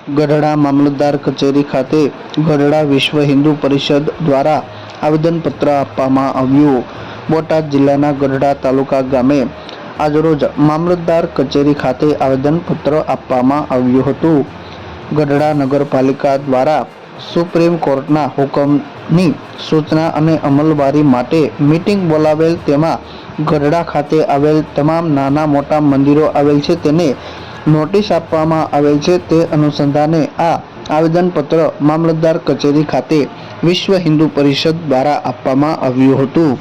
ગઢડા મામલતદાર કચેરી ખાતે ગઢડા વિશ્વ હિન્દુ પરિષદ દ્વારા આવેદનપત્ર આપવામાં આવ્યું। બોટાદ જિલ્લાના ગઢડા તાલુકા ગામે આજરોજ મામલતદાર કચેરી ખાતે આવેદનપત્ર આપવામાં આવ્યું હતું। ગઢડા નગરપાલિકા દ્વારા સુપ્રીમ કોર્ટના હુકમની સૂચના અને અમલવારી માટે મીટિંગ બોલાવેલ, તેમાં ગઢડા ખાતે આવેલ તમામ નાના મોટા મંદિરો આવેલ છે તેને નોટિસ આપવામાં આવેલ છે। તે અનુસંધાને આ આવેદનપત્ર મામલતદાર કચેરી ખાતે વિશ્વ હિન્દુ પરિષદ દ્વારા આપવામાં આવ્યું હતું।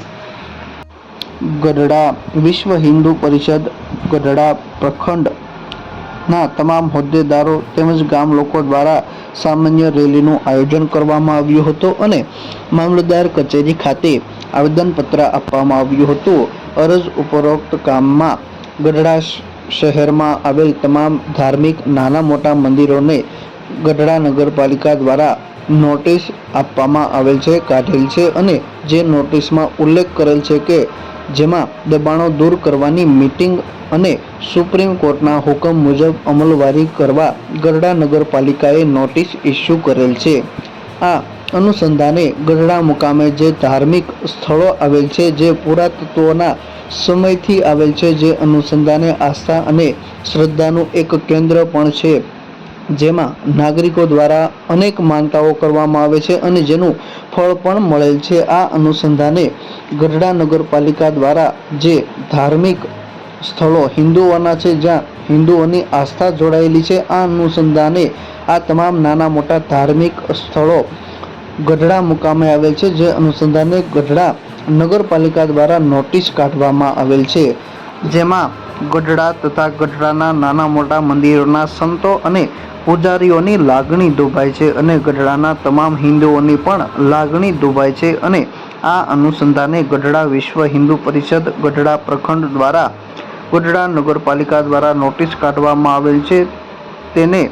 ગઢડા વિશ્વ હિન્દુ પરિષદ ગઢડા પ્રખંડના તમામ હોદ્દેદારો તેમજ ગામ લોકો દ્વારા સામાન્ય રેલીનું આયોજન કરવામાં આવ્યું હતું અને મામલતદાર કચેરી ખાતે આવેદનપત્ર આપવામાં આવ્યું હતું। અરજ ઉપરોક્ત કામમાં ગઢડા શહેરમાં આવેલ તમામ ધાર્મિક નાના મોટા મંદિરોને ગઢડા નગરપાલિકા દ્વારા નોટિસ આપવામાં આવેલ છે, કાઢેલ છે અને જે નોટિસમાં ઉલ્લેખ કરેલ છે કે જેમાં દબાણો દૂર કરવાની મીટિંગ અને સુપ્રીમ કોર્ટના હુકમ મુજબ અમલવારી કરવા ગઢડા નગરપાલિકાએ નોટિસ ઇસ્યુ કરેલ છે। આ અનુસંધાને ગઢડા મુકામે જે ધાર્મિક સ્થળો આવેલ છે, જે પુરાતત્વના સમયથી આવેલ છે, જે અનુસંધાને આસ્થા અને શ્રદ્ધાનું એક કેન્દ્ર પણ છે, જેમાં નાગરિકો દ્વારા અનેક માનતાઓ કરવામાં આવે છે અને જેનું ફળ પણ મળેલ છે। આ અનુસંધાને ગઢડા નગરપાલિકા દ્વારા જે ધાર્મિક સ્થળો હિન્દુઓના છે, જ્યાં હિન્દુઓની આસ્થા જોડાયેલી છે, આ અનુસંધાને આ તમામ નાના મોટા ધાર્મિક સ્થળો ગઢડા મુકામે આવેલ છે, જે અનુસંધાને ગઢડા નગરપાલિકા દ્વારા નોટિસ કાઢવામાં આવેલ છે, જેમાં ગઢડા તથા ગઢડાના નાના મોટા મંદિરોના સંતો અને પૂજારીઓની લાગણી દુભાય છે અને ગઢડાના તમામ હિન્દુઓની પણ લાગણી દુભાય છે અને આ અનુસંધાને ગઢડા વિશ્વ હિન્દુ પરિષદ ગઢડા પ્રખંડ દ્વારા ગઢડા નગરપાલિકા દ્વારા નોટિસ કાઢવામાં આવેલ છે। તેને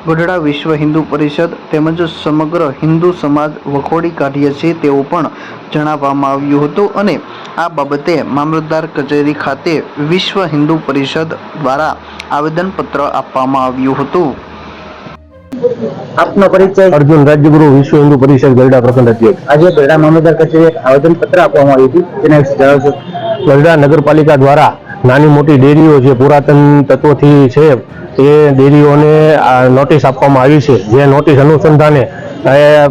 ગઢડા વિશ્વ હિન્દુ પરિષદ તેમજ સમગ્ર હિન્દુ સમાજ વખોડી કાઢીએ છીએ તેવું પણ જણાવવામાં આવ્યું હતું અને આ બાબતે મામલતદાર કચેરી ખાતે વિશ્વ હિન્દુ પરિષદ દ્વારા આવેદનપત્ર આપવામાં આવ્યું હતું। આપનો પરિચય? અર્જુન રાજ્યગુરુ, વિશ્વ હિન્દુ પરિષદ ગઢડા પ્રખંડ અધ્યક્ષ। આજે ગઢડા મામલતદાર કચેરીએ આવેદનપત્ર આપવામાં આવ્યું હતું, તેના વિશે જણાવશો? ગઢડા નગરપાલિકા દ્વારા નાની મોટી ડેરીઓ જે પુરાતન તત્વોથી છે એ ડેરીઓને નોટિસ આપવામાં આવી છે, જે નોટિસ અનુસંધાને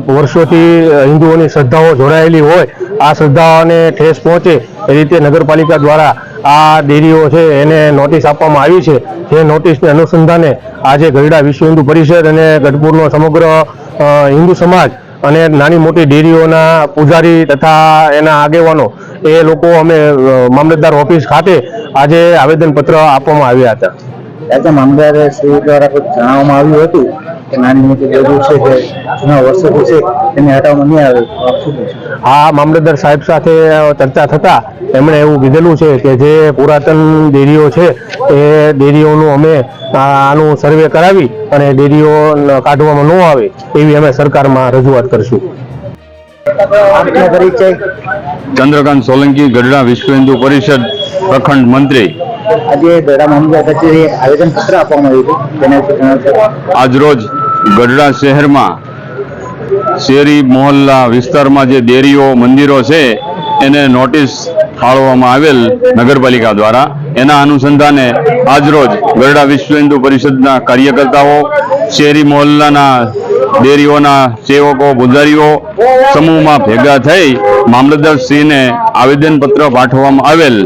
વર્ષોથી હિન્દુઓની શ્રદ્ધાઓ જોડાયેલી હોય, આ શ્રદ્ધાઓને ઠેસ પહોંચે એ રીતે નગરપાલિકા દ્વારા આ ડેરીઓ છે એને નોટિસ આપવામાં આવી છે। જે નોટિસને અનુસંધાને આજે ગઢડા વિશ્વ હિન્દુ પરિષદ અને ગઢપુરનો સમગ્ર હિન્દુ સમાજ અને નાની મોટી ડેરીઓના પૂજારી તથા એના આગેવાનો એ લોકો અમે મામલતદાર ઓફિસ ખાતે આજે આવેદનપત્ર આપવામાં આવ્યા હતા। આજે મામલતદાર શ્રી દ્વારા જણાવવામાં આવ્યું હતું કે નાની મોટી ડેરીઓ છે જે જૂના વર્ષોથી છે તેને હટાવવામાં નહીં આવે, આ મામલતદાર સાહેબ સાથે ચર્ચા થતા એમણે એવું કીધેલું છે કે જે પુરાતન ડેરીઓ છે એ ડેરીઓનું અમે આનું સર્વે કરાવી અને ડેરીઓ કાઢવામાં ન આવે એવી અમે સરકારમાં રજૂઆત કરશું। આપનો પરિચય? ચંદ્રકાંત સોલંકી, ગઢડા વિશ્વ હિન્દુ પરિષદ પ્રખંડ મંત્રી। આજે ગઢડા મામલતદાર કચેરીએ આવેદનપત્ર આપવામાં આવ્યું હતું, તેના વિશે જણાવશો? આજરોજ ગઢડા શહેરમાં શેરી મોહલ્લા વિસ્તારમાં જે ડેરીઓ મંદિરો છે એને નોટિસ ફાળવવામાં આવેલ નગરપાલિકા દ્વારા, એના અનુસંધાને આજરોજ ગઢડા વિશ્વ હિન્દુ પરિષદના કાર્યકર્તાઓ, શેરી મોહલ્લાના ડેરીઓના સેવકો, પૂજારીઓ સમૂહમાં ભેગા થઈ મામલતદારશ્રીને આવેદનપત્ર પાઠવવામાં આવેલ।